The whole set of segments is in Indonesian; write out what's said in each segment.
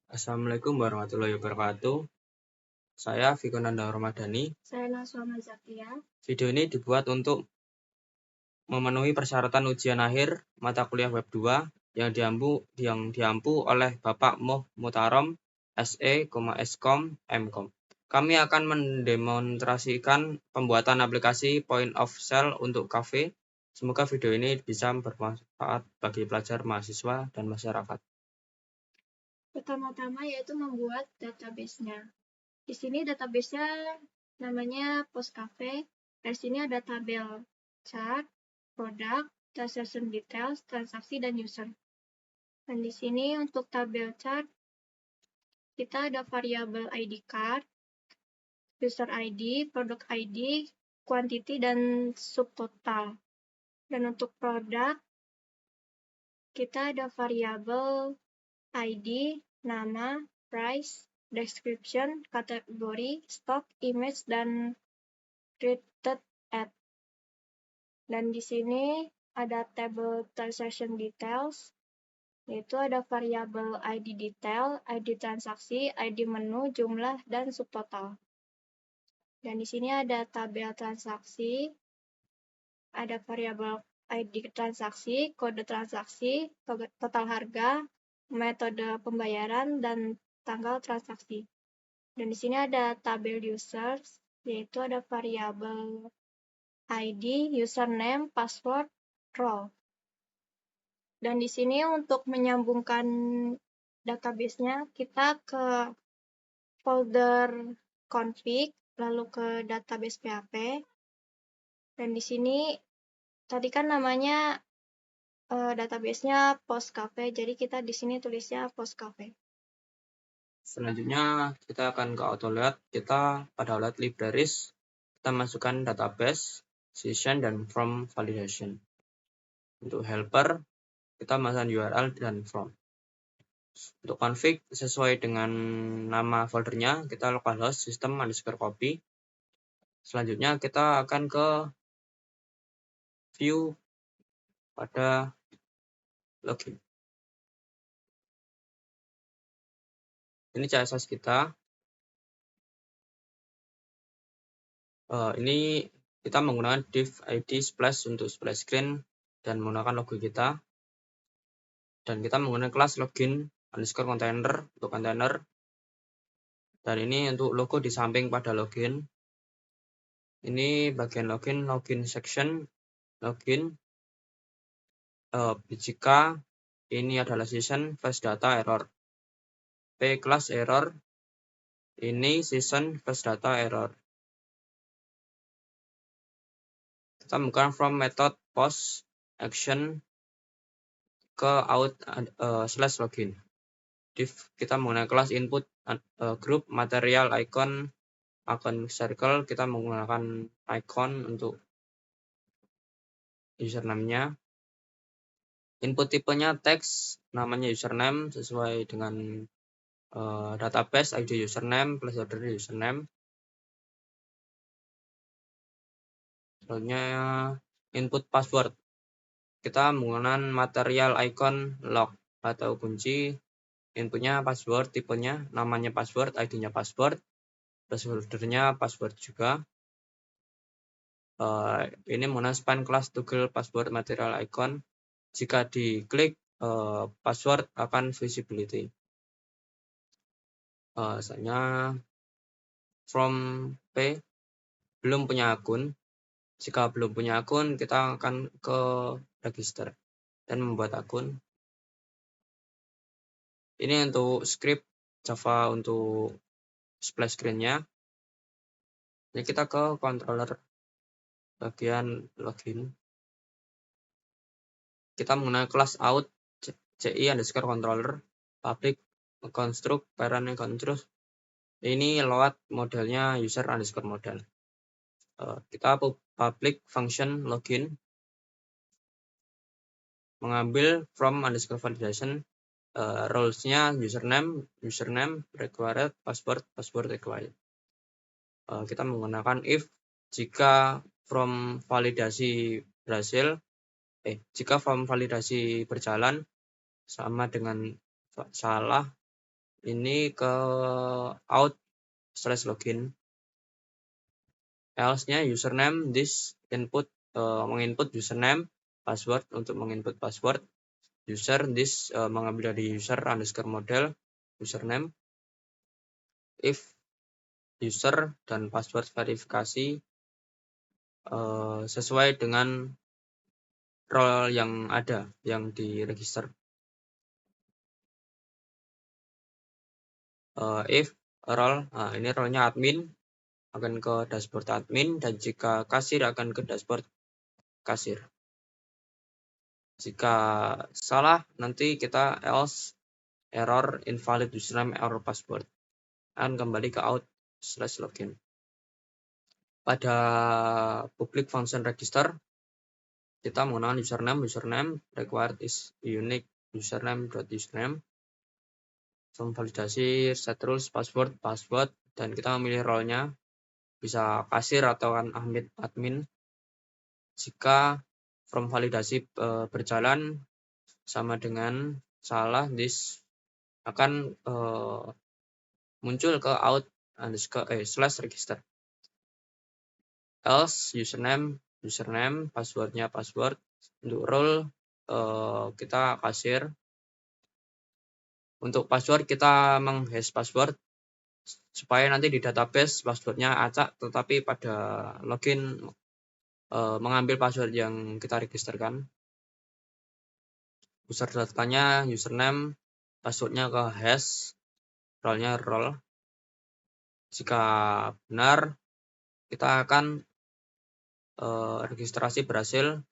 Assalamualaikum warahmatullahi wabarakatuh. Saya Vikonanda Ramadhani. Saya Naswama Zakia. Video ini dibuat untuk memenuhi persyaratan ujian akhir mata kuliah Web 2 yang diampu oleh Bapak Moh Mutarom, SE, Eskom, Mkom. Kami akan mendemonstrasikan pembuatan aplikasi point of sale untuk kafe. Semoga video ini bisa bermanfaat bagi pelajar, mahasiswa, dan masyarakat. Pertama-tama yaitu membuat database-nya. Di sini database-nya namanya Postcafe. Di sini ada tabel chart, produk, transaction details, transaksi, dan user. Dan di sini untuk tabel chart, kita ada variabel ID card, user ID, produk ID, quantity, dan subtotal. Dan untuk produk, kita ada variabel ID, nama, price, description, kategori, stock, image, dan created at. Dan di sini ada table transaction details, yaitu ada variabel ID detail, ID transaksi, ID menu, jumlah, dan subtotal. Dan di sini ada tabel transaksi, ada variabel ID transaksi, kode transaksi, total harga, metode pembayaran, dan tanggal transaksi. Dan di sini ada tabel users, yaitu ada variabel ID, username, password, role. Dan di sini untuk menyambungkan database-nya, kita ke folder config, lalu ke database PHP. Dan di sini tadi kan namanya database-nya Postcafe, jadi kita di sini tulisnya Postcafe. Selanjutnya kita akan ke AutoLoad. Kita pada outlet libraries, kita masukkan database, session, dan from validation. Untuk helper, kita masukkan URL dan from. Untuk config, sesuai dengan nama foldernya, kita localhost system_copy. Selanjutnya kita akan ke view pada login. Ini CSS kita. Ini kita menggunakan div id splash untuk splash screen dan menggunakan logo kita. Dan kita menggunakan kelas login_container untuk container. Dan ini untuk logo di samping pada login. Ini bagian login section, login. Jika ini adalah season, flash data error. P class error, ini season, flash data error. Kita menggunakan from method post action ke out/login. Div kita menggunakan kelas input group material icon akun circle, kita menggunakan icon untuk username-nya. Input tipenya teks, namanya username sesuai dengan database, ID username, placeholder username. Selanjutnya input password. Kita menggunakan material icon lock atau kunci. Inputnya password, tipenya namanya password, ID-nya password, placeholder-nya password juga. Ini menggunakan span class toggle password material icon. Jika diklik password akan visibility. Misalnya from P belum punya akun. Jika belum punya akun, kita akan ke register dan membuat akun. Ini untuk script Java untuk splash screen-nya. Ini kita ke controller bagian login. Kita menggunakan kelas out ci_controller public construct parent construct. Ini load modelnya user_model. Kita public function login, mengambil from_validation, roles-nya username required, password required. Kita menggunakan if jika from validasi berjalan sama dengan salah, ini ke out/login. Else-nya username this input, menginput username, password untuk menginput password. User this mengambil dari user underscore model username. If user dan password verifikasi sesuai dengan role yang ada yang diregister. If role, ini role-nya admin akan ke dashboard admin, dan jika kasir akan ke dashboard kasir. Jika salah nanti kita else error invalid username error password akan kembali ke out/login. Pada public function register kita menggunakan username required is unique username. From validasi set rules password, dan kita memilih role-nya bisa kasir atau admin. Jika from validasi berjalan sama dengan salah, this akan muncul ke out/register. Else username, passwordnya password. Untuk role kita kasir. Untuk password kita menghash password supaya nanti di database passwordnya acak, tetapi pada login mengambil password yang kita registerkan. User datanya username, passwordnya ke hash, role-nya role. Jika benar kita akan registrasi berhasil,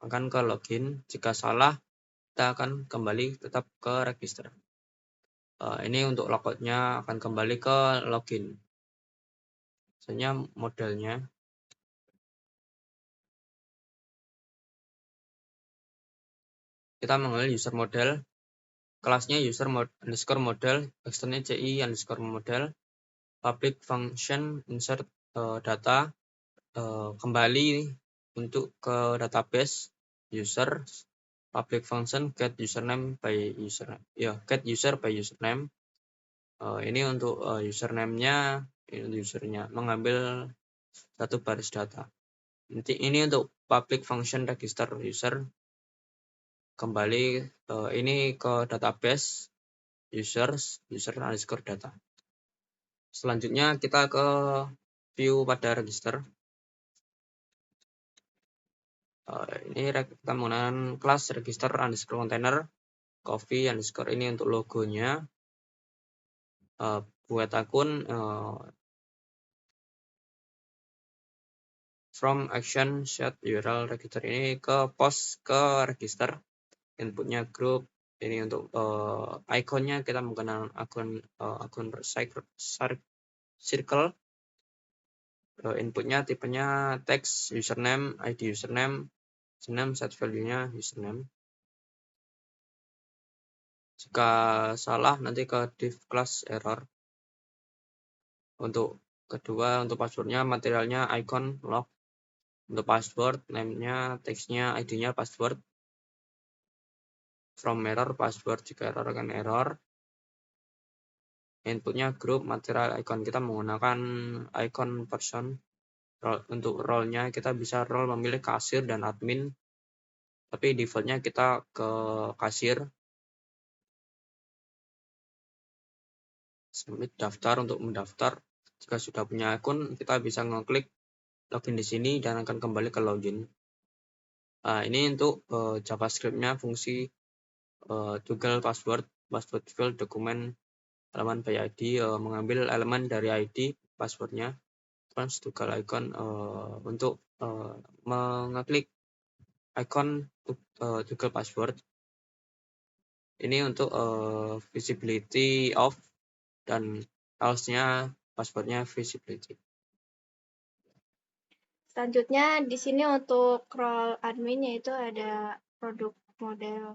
akan ke login. Jika salah kita akan kembali tetap ke register. Ini untuk logoutnya akan kembali ke login. Misalnya modelnya kita mengambil user model, kelasnya user underscore model, externnya ci underscore model, public function insert data, kembali untuk ke database user, public function get username by username, get user by username. Ini untuk username-nya, ini untuk usernya, mengambil satu baris data. Ini untuk public function register user, kembali ini ke database user underscore data. Selanjutnya kita ke view pada register. Ini kita menggunakan kelas register underscore container coffee underscore, ini untuk logonya. Buat akun from action set URL register, ini ke post ke register. Inputnya group, ini untuk ikonnya kita menggunakan akun circle. Inputnya tipenya text, username, id username, set value-nya username. Jika salah nanti ke div class error. Untuk kedua, untuk passwordnya materialnya icon log. Untuk password, name-nya, text-nya, id-nya password. From error password, jika error akan error. Inputnya group, material icon kita menggunakan icon person. Untuk role-nya kita bisa role memilih kasir dan admin, tapi defaultnya kita ke kasir. Submit daftar untuk mendaftar. Jika sudah punya akun, kita bisa ngeklik login di sini dan akan kembali ke login. Ini untuk JavaScript-nya fungsi toggle password field dokumen elemen by ID, mengambil elemen dari ID passwordnya. Trans toggle icon untuk mengeklik icon toggle password. Ini untuk visibility off dan else-nya passwordnya visibility. Selanjutnya di sini untuk role admin yaitu ada produk model.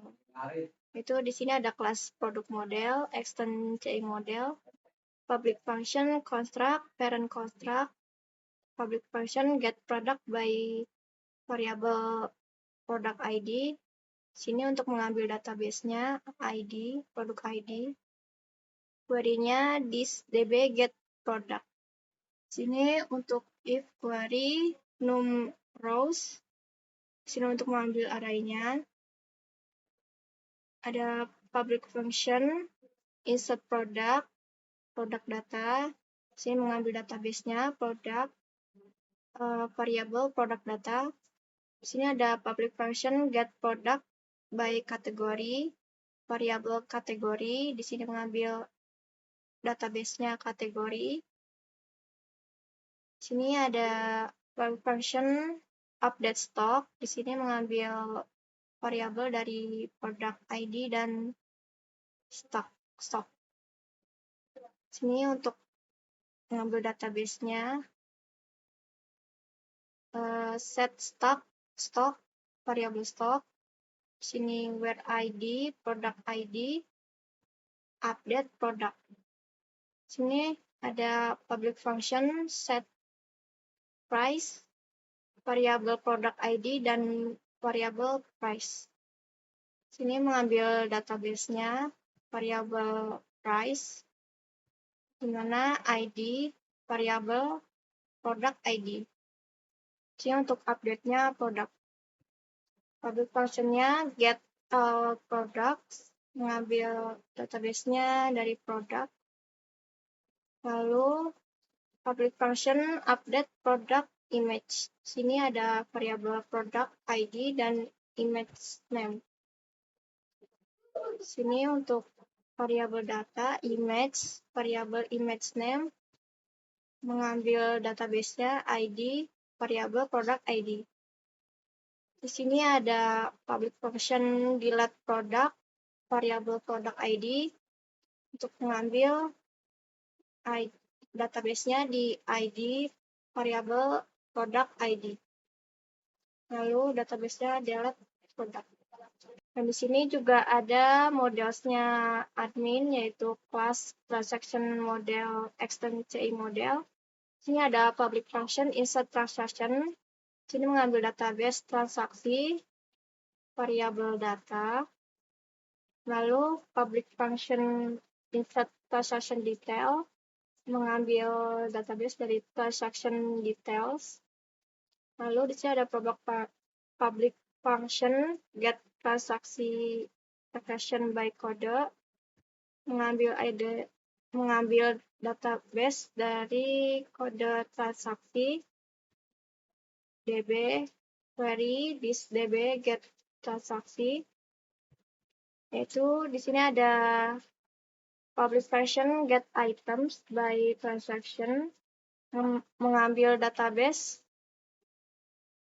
Itu di sini ada kelas produk model, extend ci model, public function construct, parent construct, public function get product by variable product ID. Sini untuk mengambil database-nya ID, produk ID. query-nya this db get product. Sini untuk if query num rows. Sini untuk mengambil array-nya. Ada public function insert product data. Sini mengambil database-nya product variable product data. Di sini ada public function get product by kategori, variable kategori. Di sini mengambil database-nya kategori. Di sini ada public function update stock. Di sini mengambil variabel dari product ID dan stock. Di sini untuk mengambil database-nya set stock variable stock. Sini where ID, product ID, update product. Sini ada public function set price, variable product ID dan variable price. Sini mengambil database-nya variable price, di mana ID variable product ID. Sini untuk update-nya product. Public function-nya get all products, mengambil database-nya dari product. Lalu public function update product image. Sini ada variabel product ID dan image name. Sini untuk variabel data image, variabel image name, mengambil database-nya ID, variabel product ID. Di sini ada public function delete product, variabel product ID, untuk mengambil database-nya di ID, variabel product ID. Lalu database-nya delete product. Dan di sini juga ada modelsnya admin, yaitu class transaction model, extend CI model. Sini ada public function insert transaction. Sini mengambil database transaksi, variabel data. Lalu public function insert transaction detail, mengambil database dari transaction details. Lalu di sini ada public function get transaksi transaction by code, mengambil database dari kode transaksi db query this db get transaksi. Yaitu di sini ada public function get items by transaction, mengambil database,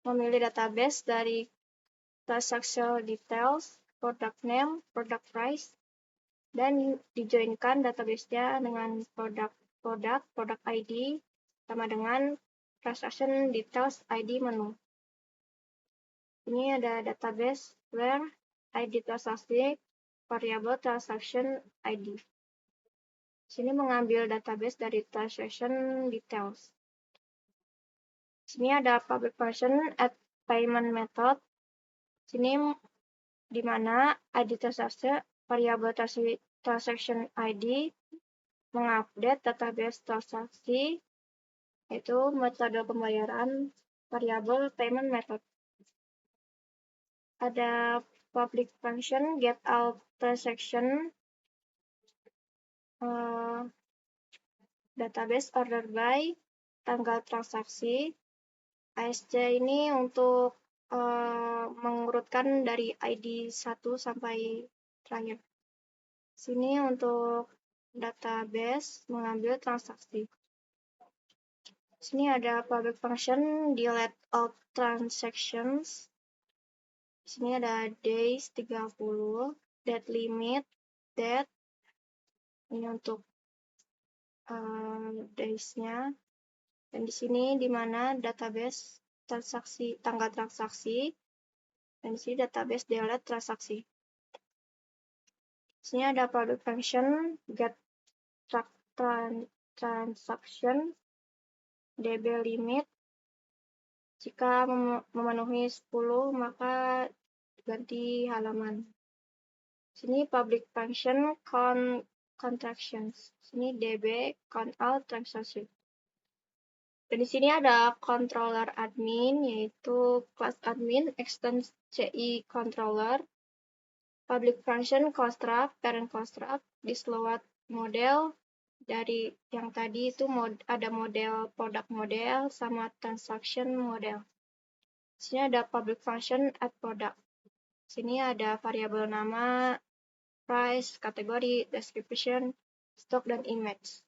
memilih database dari transaction details, product name, product price, dan dijoinkan database-nya dengan product ID sama dengan transaction details ID menu. Ini ada database where ID transaksi, variable transaction ID. Sini mengambil database dari transaction details. Sini ada public function add payment method. Sini di mana ID transaksi, variable transaction ID, mengupdate database transaksi, yaitu metode pembayaran, variable payment method. Ada public function get all transaction, database order by, tanggal transaksi. ASC ini untuk mengurutkan dari ID 1 sampai terakhir. Sini untuk database mengambil transaksi. Sini ada public function delete all transactions. Sini ada days 30, date limit, date. Ini untuk days-nya. Dan di sini di mana database transaksi, tanggal transaksi, dan di sini database delete transaksi. Di sini ada public function get transaction db limit. Jika memenuhi 10 maka ganti halaman. Di sini public function count contractions. Sini DB count all transaction. Dan di sini ada controller admin, yaitu class admin, extend CI controller, public function construct, parent construct, disload model. Dari yang tadi itu ada model product model sama transaction model. Sini ada public function add product. Sini ada variabel nama, price, kategori, description, stock, dan image.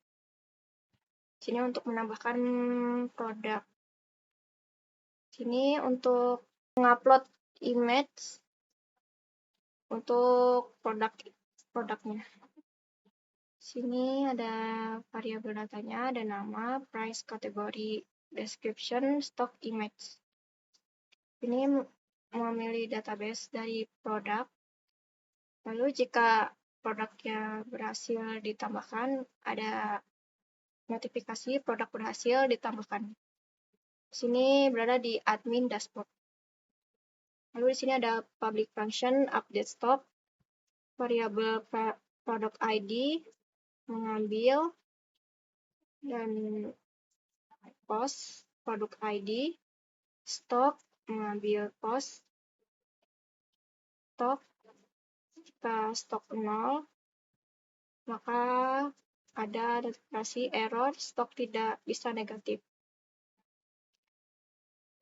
Sini untuk menambahkan produk. Sini untuk mengupload image untuk produknya. Sini ada variabel datanya, ada nama, price, kategori, description, stock, image. Ini memilih database dari produk. Lalu jika produknya berhasil ditambahkan, ada notifikasi produk berhasil ditambahkan. Sini berada di admin dashboard. Lalu di sini ada public function update stock, variabel product ID, mengambil, dan post product ID, stock, mengambil post, stock, jika stok 0, maka ada notifikasi error stok tidak bisa negatif.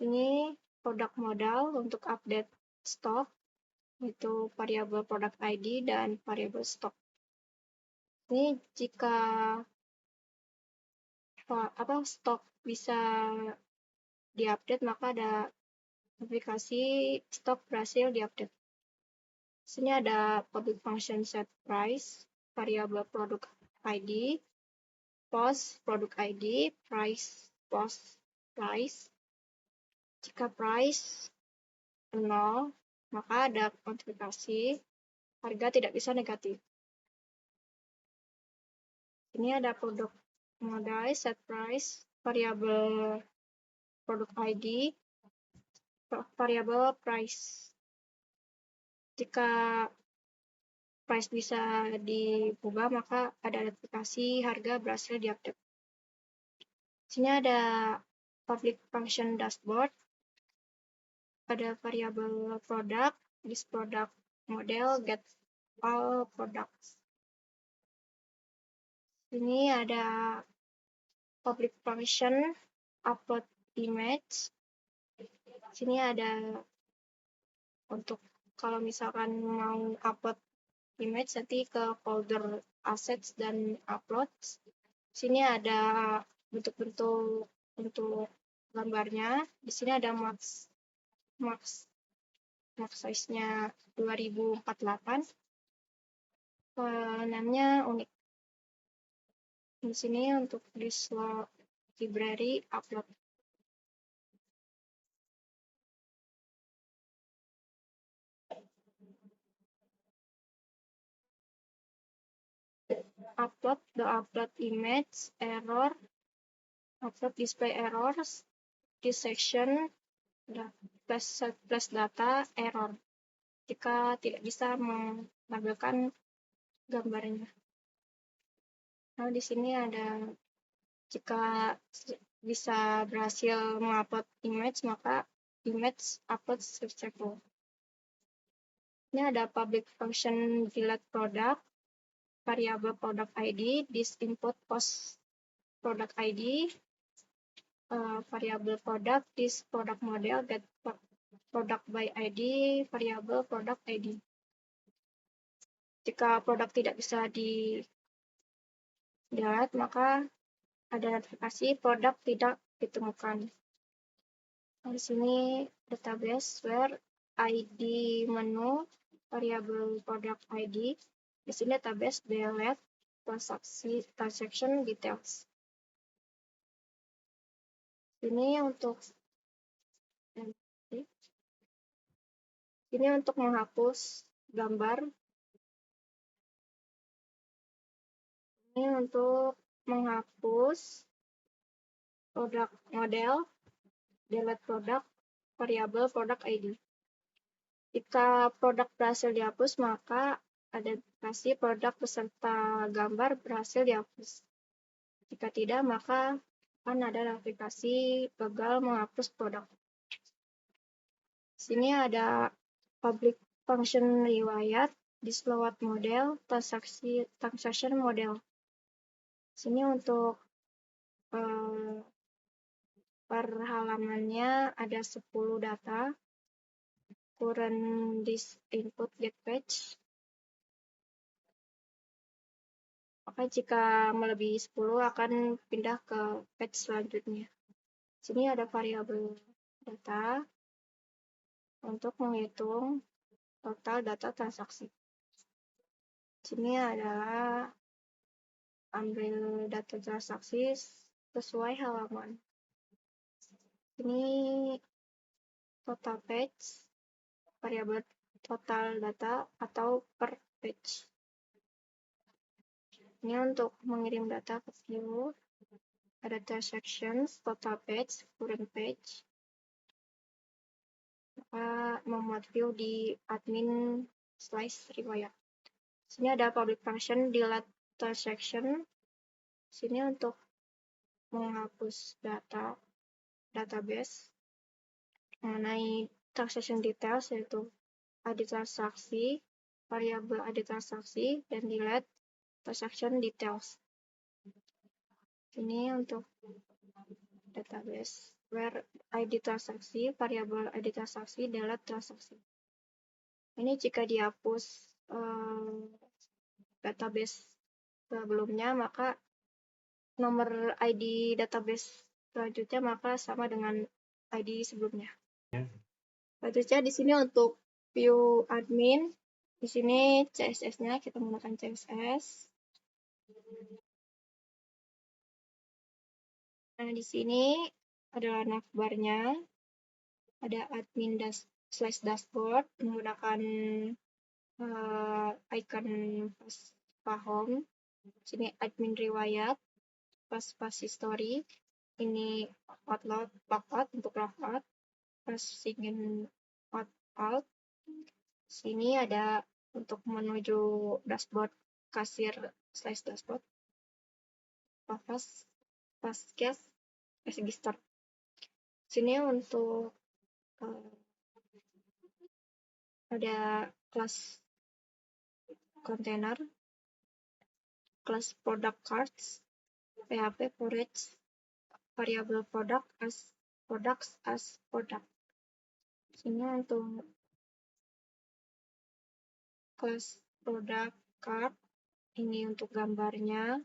Ini produk modal untuk update stok, yaitu variabel product ID dan variabel stok. Ini jika stok bisa diupdate, maka ada notifikasi stok berhasil diupdate. Sini ada public function set price, variabel product ID, post product ID, price, post price. Jika price 0, maka ada notifikasi harga tidak bisa negatif. Ini ada produk modal, set price, variabel product ID, variabel price. Jika price bisa diubah, maka ada notifikasi harga berhasil diupdate. Sini ada public function dashboard, ada variabel product, this product model, get all products. Sini ada public function upload image. Sini ada untuk kalau misalkan mau upload image nanti ke folder assets dan uploads. Sini ada bentuk-bentuk untuk gambarnya. Di sini ada max size-nya 2048. Namanya unik. Di sini untuk disload library upload. Upload image error, upload display errors, this section plus data error jika tidak bisa menampilkan gambarnya. Nah, di sini ada jika bisa berhasil mengupload image, maka image upload successful. Ini ada public function delete product, variable product ID, this input post product ID, variable product, this product model, get product by ID, variable product ID. Jika produk tidak bisa dilihat, maka ada notifikasi produk tidak ditemukan. Di sini database where ID menu, variable product ID. Di sini database delete transaction details. Ini untuk menghapus gambar. Ini untuk menghapus produk model, delete produk, variabel product ID. Jika produk berhasil dihapus, maka identifikasi produk beserta gambar berhasil dihapus. Jika tidak, maka akan ada notifikasi gagal menghapus produk. Sini ada public function riwayat, disload model, transaction model. Sini untuk per halamannya ada 10 data. Current disk input get page. Maka jika melebihi 10 akan pindah ke page selanjutnya. Sini ada variabel data untuk menghitung total data transaksi. Sini adalah ambil data transaksi sesuai halaman. Ini total page, variabel total data atau per page. Ini untuk mengirim data ke view. Ada transactions, total page, current page. Maka memuat view di admin slice riwayat. Sini ada public function delete transaction. Sini untuk menghapus database mengenai transaction details, yaitu ID transaksi, variabel ID transaksi, dan delete transaction details. Ini untuk database where ID transaksi, variabel ID transaksi, delete transaksi. Ini jika dihapus database sebelumnya, maka nomor ID database selanjutnya maka sama dengan ID sebelumnya. Selanjutnya di sini untuk view admin, di sini CSS-nya kita menggunakan CSS. Nah, di sini adalah navbarnya, ada admin /dashboard menggunakan icon home. Sini admin riwayat, pas history. Ini logout untuk logout, sign out. Sini ada untuk menuju dashboard kasir /dashboard. Pas case register. Sini untuk ada kelas container, kelas product cards, PHP forage, variable products as product. Sini untuk kelas product card, ini untuk gambarnya,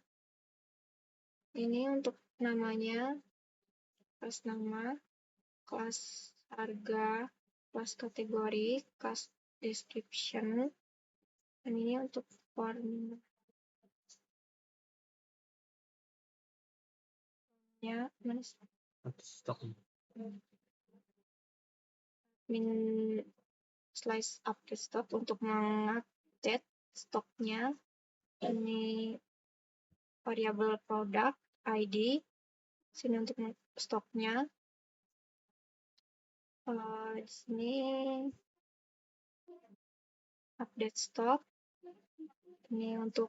ini untuk namanya, kelas nama, kelas harga, kelas kategori, kelas description, dan ini untuk formnya. Mana Stoknya. Min slice update stock untuk mengupdate stoknya. Ini variabel product ID. Sini untuk stoknya. Di sini update stock. Ini untuk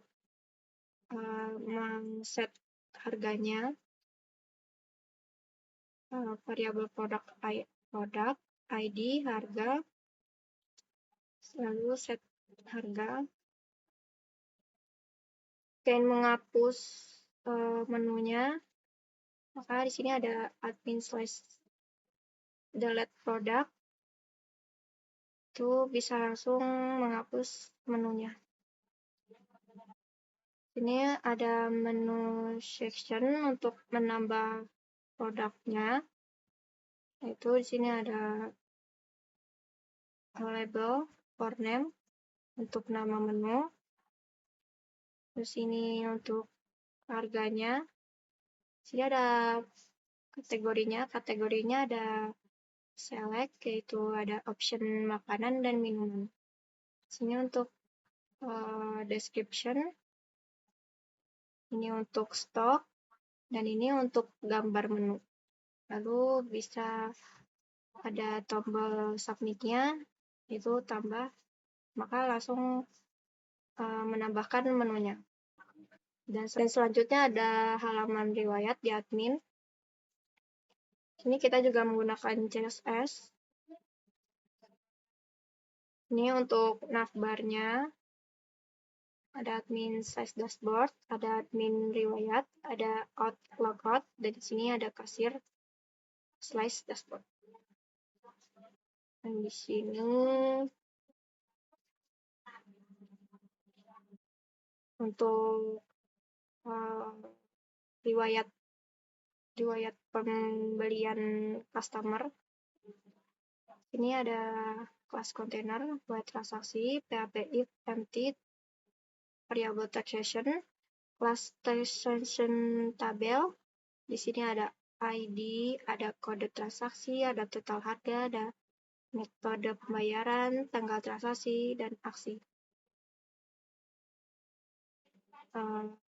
men-set harganya. Variabel product ID, harga, lalu set harga. Dan menghapus menunya, maka di sini ada admin / delete product. Itu bisa langsung menghapus menunya. Ini ada menu section untuk menambah produknya. Itu di sini ada label for name untuk nama menu. Terus ini untuk harganya. Sini ada kategorinya. Kategorinya ada select, yaitu ada option makanan dan minuman. Sini untuk description. Ini untuk stok. Dan ini untuk gambar menu. Lalu bisa ada tombol submit-nya, itu tambah, maka langsung menambahkan menunya. Dan selanjutnya ada halaman riwayat di admin. Ini kita juga menggunakan CSS. Ini untuk navbarnya. Ada admin size dashboard, ada admin riwayat, ada out logout, dan di sini ada kasir slice dashboard. Dan di sini untuk riwayat pembelian customer. Ini ada kelas kontainer buat transaksi, PHP if empty, variable taxation, class transaction tabel. Di sini ada ID, ada kode transaksi, ada total harga, ada metode pembayaran, tanggal transaksi, dan aksi.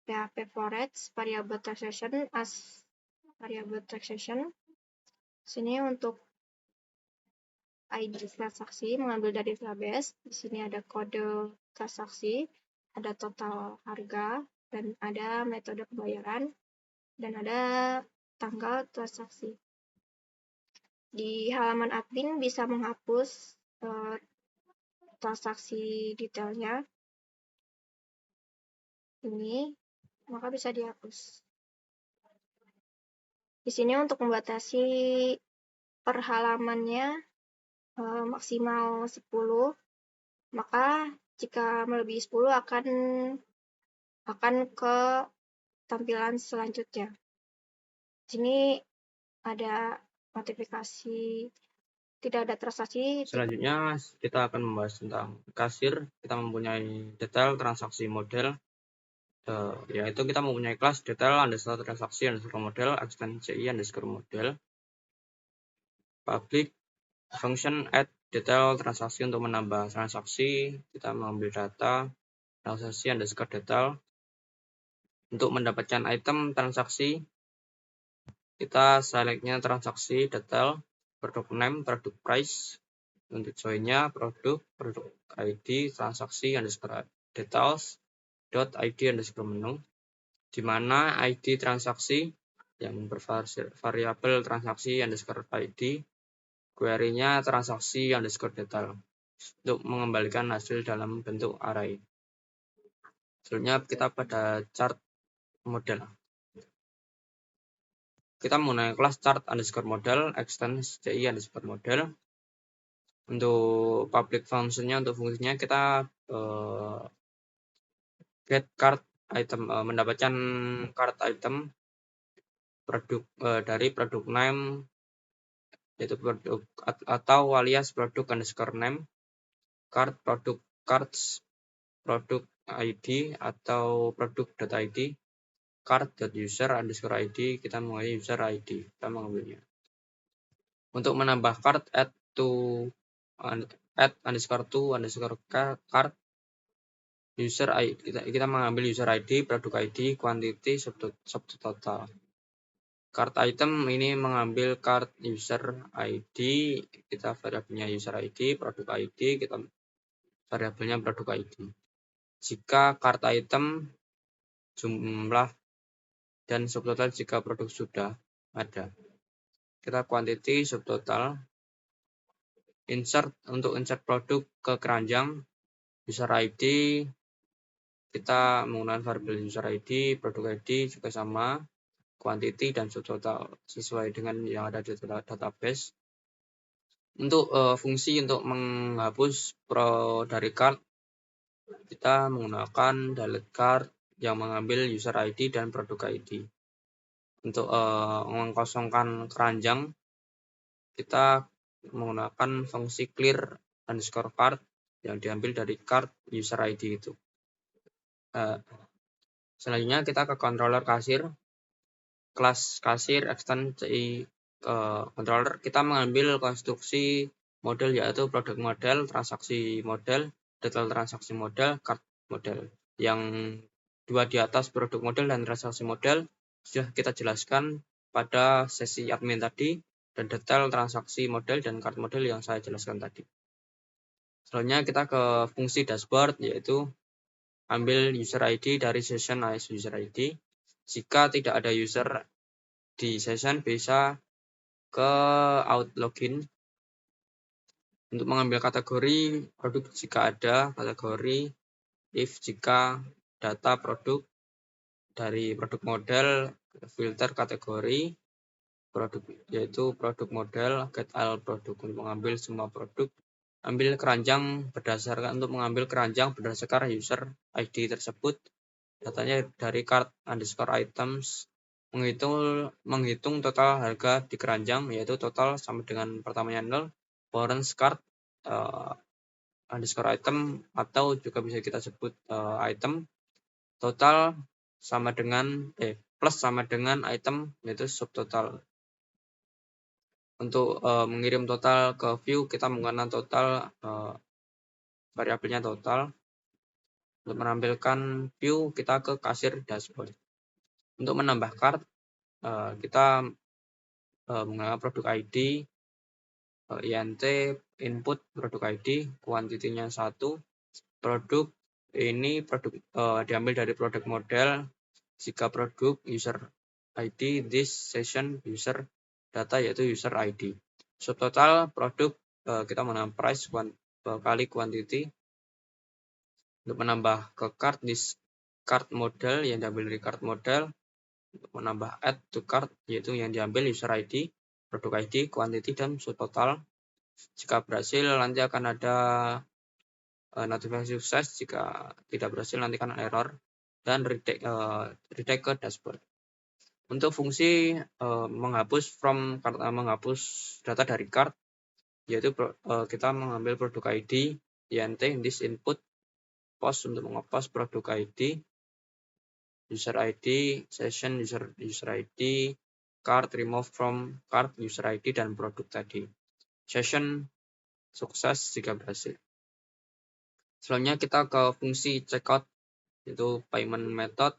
PHP forage, variable taxation, as variable taxation. Sini untuk ID transaksi mengambil dari database. Di sini ada kode transaksi, ada total harga, dan ada metode pembayaran, dan ada tanggal transaksi. Di halaman admin bisa menghapus transaksi detailnya. Ini, maka bisa dihapus. Di sini untuk membatasi per halamannya maksimal 10, maka jika melebihi 10 akan ke tampilan selanjutnya. Di sini ada notifikasi tidak ada transaksi. Selanjutnya kita akan membahas tentang kasir. Kita mempunyai detail transaksi model, yaitu kita mempunyai kelas detail underscore transaksi underscore model, extend CI underscore model. Public function add detail transaksi untuk menambah transaksi. Kita mengambil data transaksi underscore detail. Untuk mendapatkan item transaksi, kita selectnya transaksi detail, product name, product price. Untuk joinnya produk ID, transaksi underscore details dot ID underscore menu, di mana ID transaksi yang bervariabel transaksi underscore ID, query-nya transaksi underscore detail untuk mengembalikan hasil dalam bentuk array. Selanjutnya kita pada chart model. Kita menggunakan kelas chart underscore model, extend CI underscore model. Untuk public function-nya, untuk fungsinya kita get card item, mendapatkan card item produk dari produk name, yaitu produk atau alias produk underscore name, card produk cards produk ID atau produk.id, card.user underscore ID, kita mengambil user ID, kita mengambilnya. Untuk menambah card add underscore to underscore card user ID, kita mengambil user ID, produk ID, quantity, subtotal. Card item ini mengambil card user ID, kita variabelnya user ID, produk ID, kita variabelnya produk ID. Jika card item jumlah dan subtotal jika produk sudah ada. Kita quantity subtotal. Insert, untuk insert produk ke keranjang, user ID, kita menggunakan variabel user ID, produk ID juga sama, quantity dan subtotal sesuai dengan yang ada di database. Untuk fungsi untuk menghapus dari card, kita menggunakan delete card yang mengambil user ID dan produk ID. Untuk mengkosongkan keranjang, kita menggunakan fungsi clear underscore card yang diambil dari card user ID itu. Selanjutnya kita ke controller kasir. Kelas kasir extend CI controller, kita mengambil konstruksi model yaitu produk model, transaksi model, detail transaksi model, card model. Yang dua di atas produk model dan transaksi model sudah kita jelaskan pada sesi admin tadi, dan detail transaksi model dan card model yang saya jelaskan tadi. Selanjutnya kita ke fungsi dashboard, yaitu ambil user ID dari session as user ID. Jika tidak ada user di session, bisa ke out login. Untuk mengambil kategori produk jika ada kategori, if jika data produk dari produk model, filter kategori produk, yaitu produk model, get all produk. Untuk mengambil semua produk, ambil keranjang berdasarkan untuk mengambil keranjang berdasarkan user ID tersebut. Datanya dari cart underscore items, menghitung total harga di keranjang, yaitu total sama dengan pertamanya 0, balance cart underscore item, atau juga bisa kita sebut item, total sama dengan plus sama dengan item, yaitu subtotal. Untuk mengirim total ke view, kita menggunakan total, variabelnya total. Untuk menampilkan view, kita ke kasir dashboard. Untuk menambah cart, kita menggunakan produk ID, int input produk ID, kuantitinya 1. Produk ini diambil dari produk model. Jika produk user ID, this session user data, yaitu user ID. Subtotal produk, kita menambah price kali quantity. Untuk menambah ke cart, this cart model yang diambil dari cart model. Untuk menambah add to cart, yaitu yang diambil user ID, produk ID, quantity, dan subtotal. Jika berhasil, nanti akan ada notifikasi sukses. Jika tidak berhasil, nanti akan error dan redirect ke dashboard. Untuk fungsi menghapus menghapus data dari cart, yaitu kita mengambil produk ID, int this input post untuk mengepost produk ID, user ID, session user ID, cart remove from cart user ID, dan produk tadi. Session sukses jika berhasil. Selanjutnya kita ke fungsi checkout, yaitu payment method,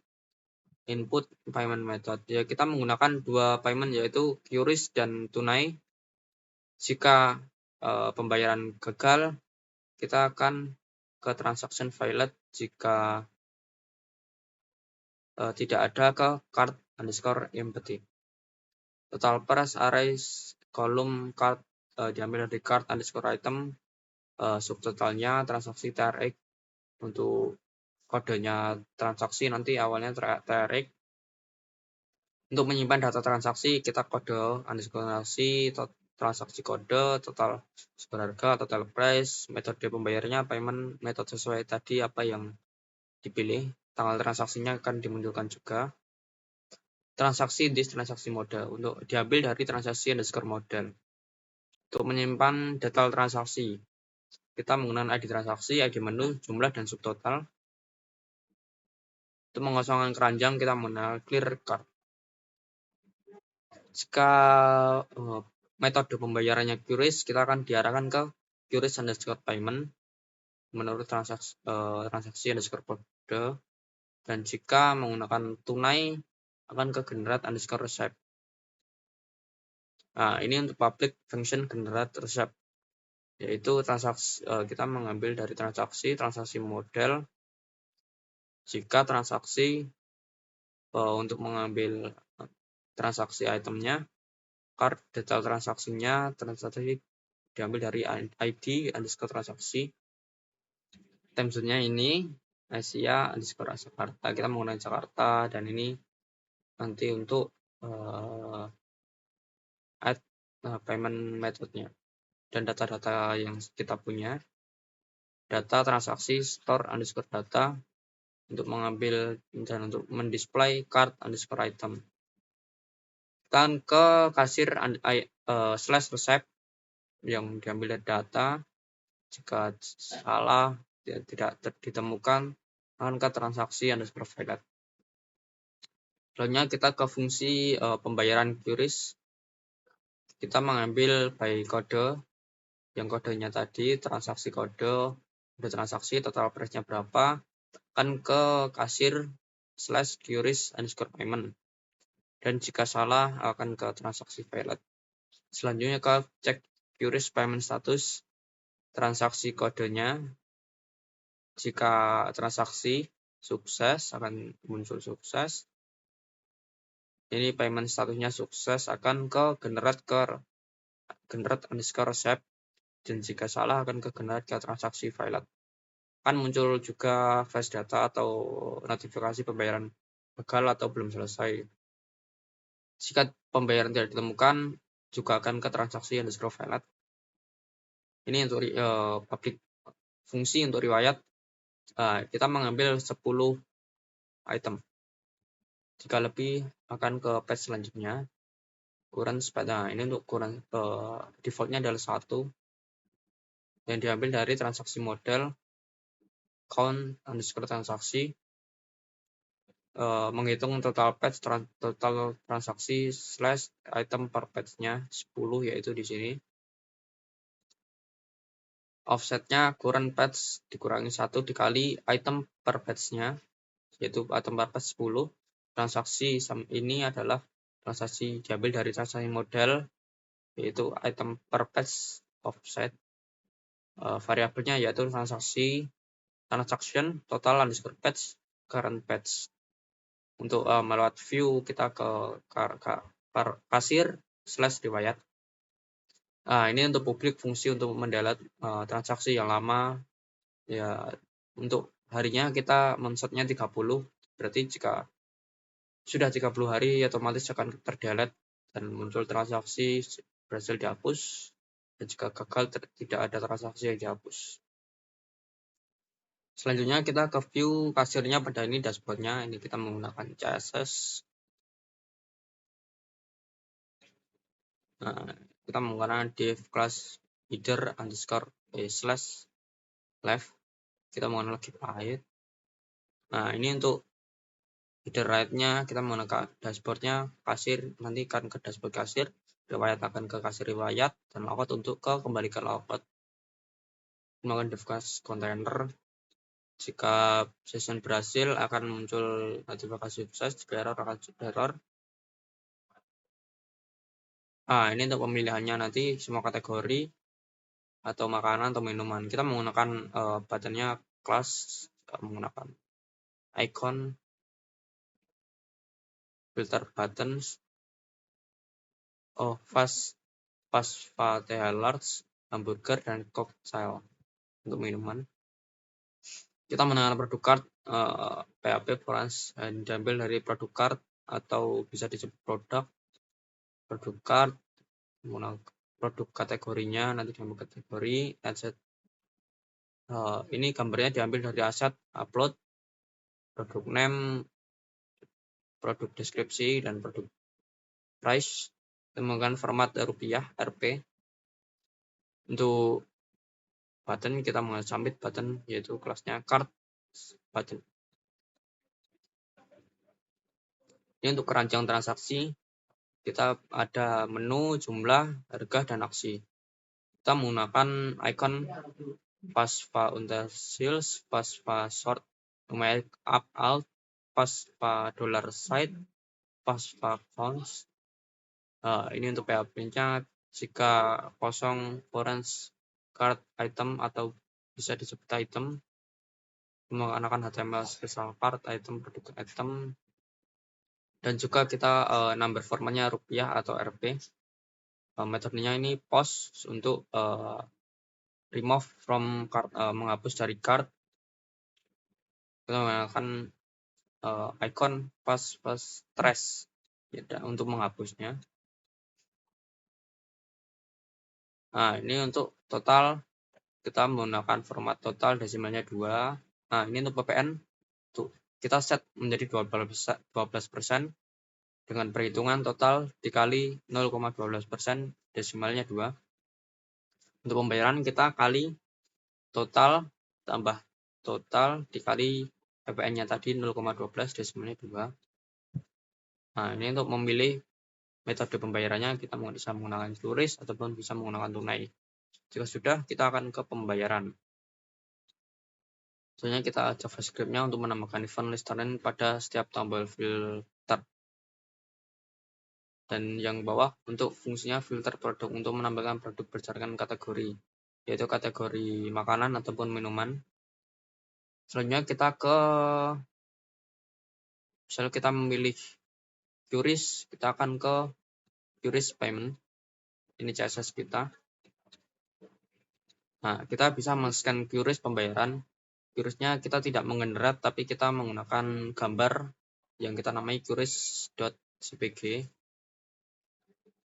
input payment method. Ya, kita menggunakan dua payment, yaitu QRIS dan tunai. Jika pembayaran gagal, kita akan ke transaction failed. Jika tidak ada, ke cart underscore empty. Total price arrays kolom cart diambil dari cart underscore item, subtotalnya transaksi TRX. Untuk kodenya transaksi nanti awalnya TRX. Untuk menyimpan data transaksi, kita kode underscore transaksi kode, total harga, total price, metode pembayarannya payment method sesuai tadi apa yang dipilih, tanggal transaksinya akan dimunculkan juga. Transaksi this transaksi model untuk diambil dari transaksi underscore model. Untuk menyimpan data transaksi, kita menggunakan ID transaksi, ID menu, jumlah, dan subtotal. Untuk mengosongkan keranjang, kita menggunakan clear cart. Jika metode pembayarannya QRIS, kita akan diarahkan ke QRIS underscore payment menurut transaksi underscore kode. Dan jika menggunakan tunai, akan ke generate underscore receipt. Nah, ini untuk public function generate receipt, yaitu transaksi, kita mengambil dari transaksi model. Jika transaksi untuk mengambil transaksi itemnya, card detail transaksinya, transaksi diambil dari ID underscore transaksi. Timezone-nya ini Asia underscore Jakarta. Kita menggunakan Jakarta, dan ini nanti untuk add payment methodnya dan data-data yang kita punya. Data transaksi store underscore data untuk mengambil dan untuk mendisplay card underscore item. Dan ke kasir slash receipt yang diambil dari data. Jika salah tidak ditemukan, akan ke transaksi underscore failed. Selanjutnya kita ke fungsi pembayaran QRIS. Kita mengambil by kode, yang kodenya tadi transaksi kode, udah transaksi, total price-nya berapa, akan ke kasir slash QRIS underscore payment. Dan jika salah, akan ke transaksi failed. Selanjutnya ke cek QRIS payment status, transaksi kodenya. Jika transaksi sukses, akan muncul sukses. Ini payment statusnya sukses, akan ke generate underscore receipt, dan jika salah akan ke generate ke transaksi violet. Kan muncul juga flash data atau notifikasi pembayaran gagal atau belum selesai. Jika pembayaran tidak ditemukan, juga akan ke transaksi underscore violet. Ini untuk public fungsi untuk riwayat. Kita mengambil 10 item. Jika lebih akan ke page selanjutnya. Occurrence pada ini untuk defaultnya adalah 1 yang diambil dari transaksi model count underscore transaksi, menghitung total transaksi slash item per page-nya 10, yaitu di sini. Offsetnya current page dikurangi 1 dikali item per page-nya, yaitu item per page 10. Transaksi ini adalah transaksi diambil dari transaksi model, yaitu item per page offset. Variabelnya yaitu transaction total underscore page current page. Untuk melewat view kita ke kasir slash riwayat. Ini untuk publik fungsi untuk mendelete transaksi yang lama. Ya, untuk harinya kita men-setnya 30. Berarti jika sudah 30 hari otomatis akan terdelete dan muncul transaksi berhasil dihapus. Dan jika gagal tidak ada transaksi yang dihapus. Selanjutnya kita ke view kasirnya pada ini dashboardnya. Ini kita menggunakan CSS. Kita menggunakan div class header underscore slash left. Kita menggunakan lagi right. Ini untuk header right-nya kita menggunakan dashboardnya kasir. Nanti akan ke dashboard kasir. Riwayat akan ke kasir riwayat dan lookout untuk kembali ke lookout. Menggunakan div class container. Jika session berhasil akan muncul notifikasi sukses. Jika error akan error. Ini untuk pemilihannya nanti semua kategori atau makanan atau minuman. Kita menggunakan buttonnya class, menggunakan icon, filter buttons, fast large, hamburger, dan cocktail untuk minuman. Kita menggunakan produk card, PHP Forans, dan diambil dari produk card atau bisa disebut produk card, menggunakan produk kategorinya nanti diambil kategori asset. Ini gambarnya diambil dari aset upload, produk name, produk deskripsi, dan produk price. Menggunakan format rupiah RP. Untuk button kita menggunakan submit button, yaitu kelasnya card button. Ini untuk keranjang transaksi kita ada menu, jumlah, harga, dan aksi. Kita menggunakan icon pasva under sales, pasva short, numeric up alt, pasva dollar side, pasva fonts. Ini untuk PHP-nya jika kosong foreign card item atau bisa disebut item, menggunakan HTML special card item, produk item, dan juga kita number formatnya rupiah atau RP. Metodenya ini post untuk remove from card, menghapus dari card. Kita menggunakan icon pas trash ya, untuk menghapusnya. Ini untuk total kita menggunakan format total desimalnya 2. Ini untuk PPN kita set menjadi 12% dengan perhitungan total dikali 0,12%, desimalnya 2. Untuk pembayaran kita kali total tambah total dikali PPN-nya tadi 0,12, desimalnya 2. Ini untuk memilih metode pembayarannya kita bisa menggunakan QRIS ataupun bisa menggunakan tunai. Jika sudah, kita akan ke pembayaran. Selanjutnya kita JavaScript-nya untuk menambahkan event list talent pada setiap tombol filter. Dan yang bawah untuk fungsinya filter produk untuk menambahkan produk berdasarkan kategori, yaitu kategori makanan ataupun minuman. Selanjutnya kita ke Misalnya kita memilih QRIS, kita akan ke QRIS Payment. Ini CSS kita. Nah, kita bisa men-scan QRIS pembayaran. QRIS-nya kita tidak mengenerate, tapi kita menggunakan gambar yang kita namai QRIS.jpg.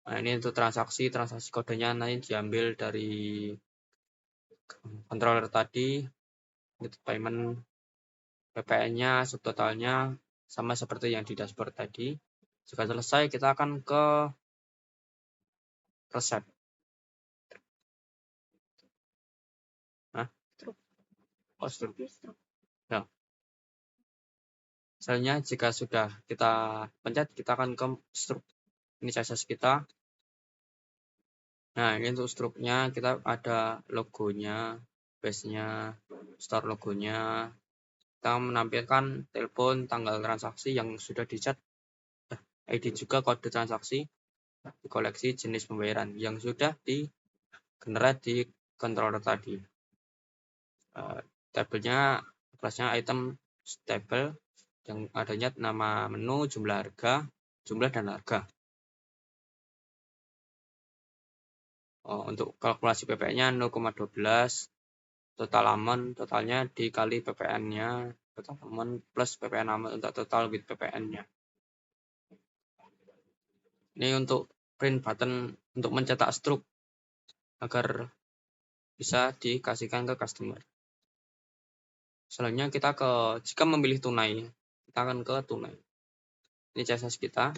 Nah, ini untuk transaksi kodenya nanti diambil dari controller tadi, payment, PPN-nya, subtotalnya, sama seperti yang di dashboard tadi. Jika selesai, kita akan ke resep. Nah, struk. Ya. Misalnya jika sudah kita pencet, kita akan ke struk. Ini CSS kita. Nah, ini untuk struknya kita ada logonya, base-nya, store logonya. Kita menampilkan telepon, tanggal transaksi yang sudah dicat, ID juga kode transaksi, koleksi jenis pembayaran yang sudah di-generate di controller tadi. Tabelnya, kelasnya item table, yang adanya nama menu, jumlah harga, jumlah dan harga. Untuk kalkulasi PPN-nya 0,12, total amount, totalnya dikali PPN-nya, total amount plus PPN amount untuk total with PPN-nya. Ini untuk print button untuk mencetak struk agar bisa dikasihkan ke customer. Selanjutnya kita jika memilih tunai, kita akan ke tunai. Ini CSS kita.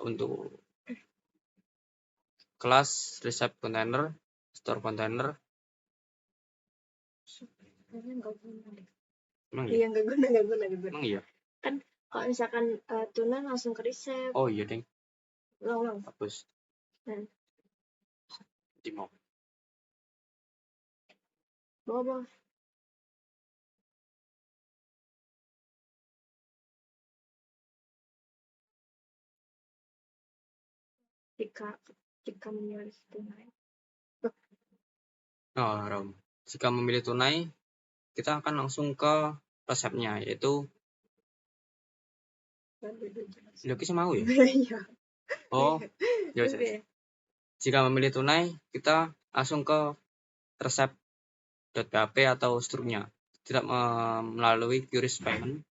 Untuk kelas receipt container, store container. Iya, nggak guna. Emang iya? Kan kalau misalkan tuna langsung ke resep. Oh iya, deng. Ulang. Hapus. Dimau. Bawa. Jika memilih tunai. Jika memilih tunai, kita akan langsung ke resepnya, yaitu Lukis mau ya? Iya. Oh, ya. Jika memilih tunai, kita langsung ke resep.php atau struknya, tidak melalui QRIS payment.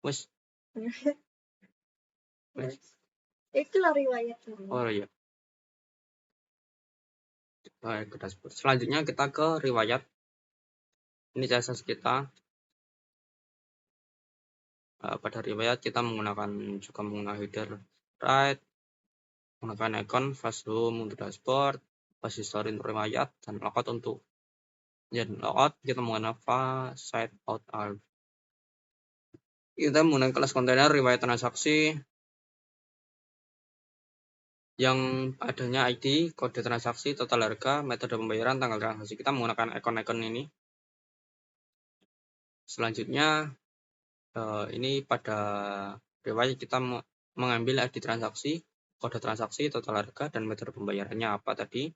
Wes. Itulah riwayat. Oh iya. Ke dashboard. Selanjutnya kita ke riwayat. Ini CSS kita. Pada riwayat kita juga menggunakan header right, menggunakan icon flash home untuk dashboard, flash history untuk riwayat, dan logout untuk logout kita menggunakan site out alt. Kita menggunakan kelas kontainer riwayat transaksi yang adanya ID, kode transaksi, total harga, metode pembayaran, tanggal transaksi. Kita menggunakan icon-icon ini. Selanjutnya ini pada riwayat kita mengambil ID transaksi, kode transaksi, total harga, dan metode pembayarannya apa tadi.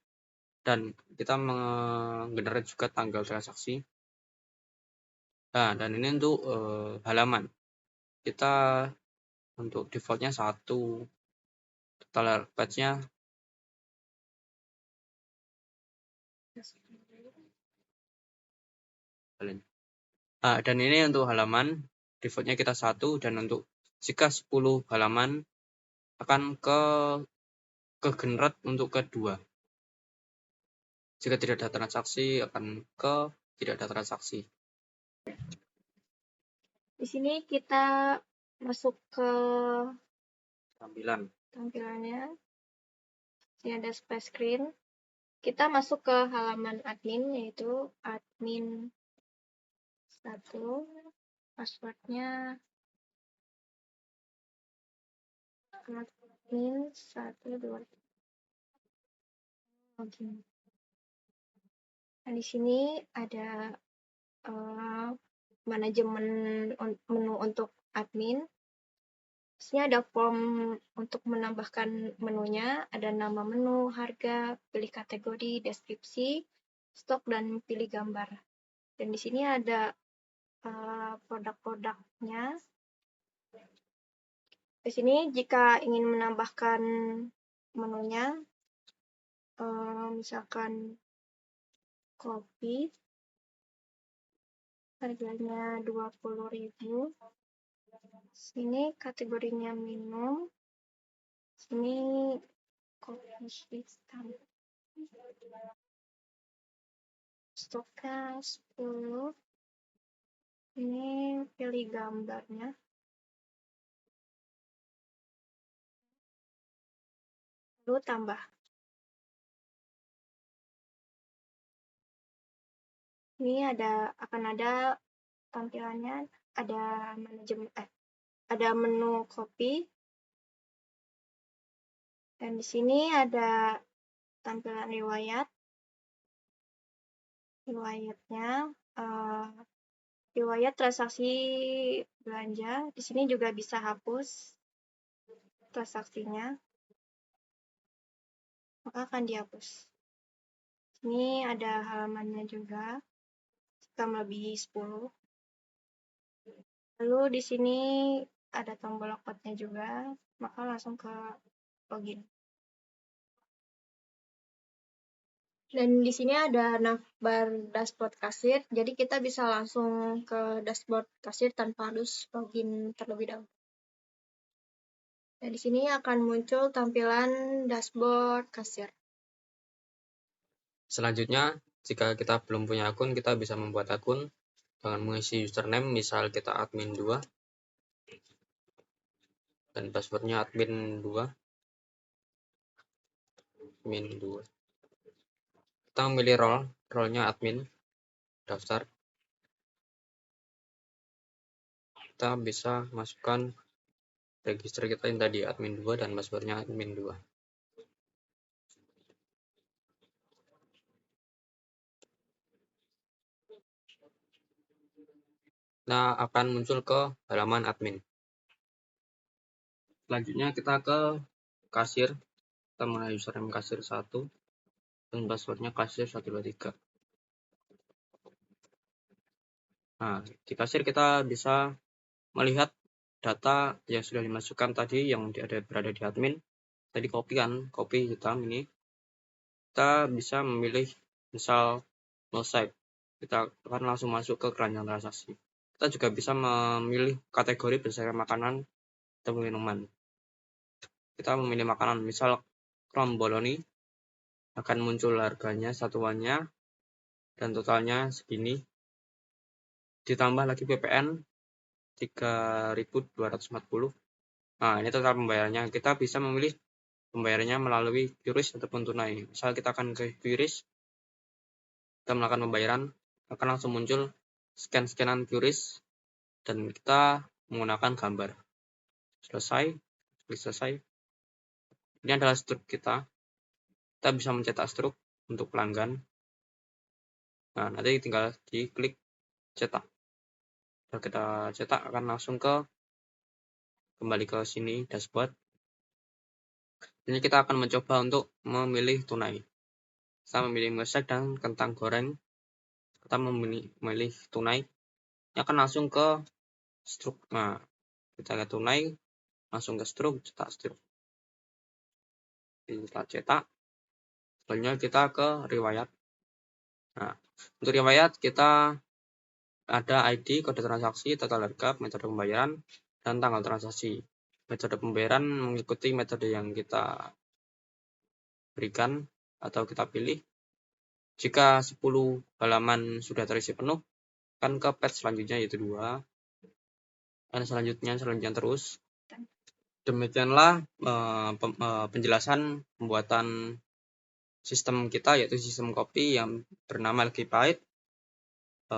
Dan kita menggenerate juga tanggal transaksi. Nah, dan ini untuk halaman. Kita untuk defaultnya 1, total page-nya. Dan ini untuk halaman, defaultnya kita 1, dan untuk jika 10 halaman akan ke-generate untuk kedua. Jika tidak ada transaksi akan tidak ada transaksi. Di sini kita masuk ke tampilannya. Ini ada splash screen. Kita masuk ke halaman admin, yaitu admin 1. Passwordnya admin 1, 2. Login. Nah, di sini ada manajemen menu untuk admin. Di sini ada form untuk menambahkan menunya, ada nama menu, harga, pilih kategori, deskripsi, stok dan pilih gambar. Dan di sini ada produk-produknya. Di sini jika ingin menambahkan menunya, misalkan kopi, harganya 20.000. Sini kategorinya minum. Sini kopi hitam. Stoknya 10. Ini pilih gambarnya. Lalu tambah. Ini akan ada tampilannya, ada menu kopi. Dan di sini ada tampilan riwayat. Riwayatnya riwayat transaksi belanja. Di sini juga bisa hapus transaksinya, maka akan dihapus. Ini ada halamannya juga jika melebihi 10. Lalu di sini ada tombol logoutnya juga, maka langsung ke login. Dan di sini ada navbar dashboard kasir, jadi kita bisa langsung ke dashboard kasir tanpa harus login terlebih dahulu. Dan di sini akan muncul tampilan dashboard kasir. Selanjutnya, jika kita belum punya akun, kita bisa membuat akun dengan mengisi username, misal kita admin 2 dan passwordnya admin 2. Kita memilih role-nya admin, daftar. Kita bisa masukkan register kita yang tadi admin 2 dan passwordnya admin 2. Nah, akan muncul ke halaman admin. Selanjutnya kita ke kasir. Kita mengenai username kasir 1 dan passwordnya kasir 123. Nah, di kasir kita bisa melihat data yang sudah dimasukkan tadi yang berada di admin. Tadi kopi hitam ini. Kita bisa memilih misal no save. Kita akan langsung masuk ke keranjang transaksi. Kita juga bisa memilih kategori berdasarkan makanan atau minuman. Kita memilih makanan, misal krom boloni, akan muncul harganya, satuannya, dan totalnya segini. Ditambah lagi PPN 3.240. Nah, ini total pembayarannya. Kita bisa memilih pembayarannya melalui QRIS ataupun tunai. Misal kita akan ke QRIS, kita melakukan pembayaran, akan langsung muncul scan-scanan QRIS dan kita menggunakan gambar. Selesai, klik selesai. Ini adalah struk kita. Kita bisa mencetak struk untuk pelanggan. Nah, nanti tinggal diklik cetak. Kalau kita cetak akan langsung kembali ke sini dashboard. Ini kita akan mencoba untuk memilih tunai. Kita memilih mie dan kentang goreng. Kita memilih tunai. Ini akan langsung ke struk. Nah, kita ke tunai, langsung ke struk, cetak struk. Kita cetak. Selanjutnya kita ke riwayat. Nah, untuk riwayat kita ada ID, kode transaksi, total harga, metode pembayaran, dan tanggal transaksi. Metode pembayaran mengikuti metode yang kita berikan atau kita pilih. Jika 10 halaman sudah terisi penuh, akan ke page selanjutnya yaitu 2. Dan selanjutnya terus. Demikianlah penjelasan pembuatan sistem kita, yaitu sistem kopi yang bernama Legipahit,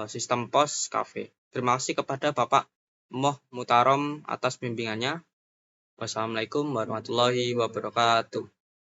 sistem pos cafe. Terima kasih kepada Bapak Moh Mutarom atas bimbingannya. Wassalamualaikum warahmatullahi wabarakatuh.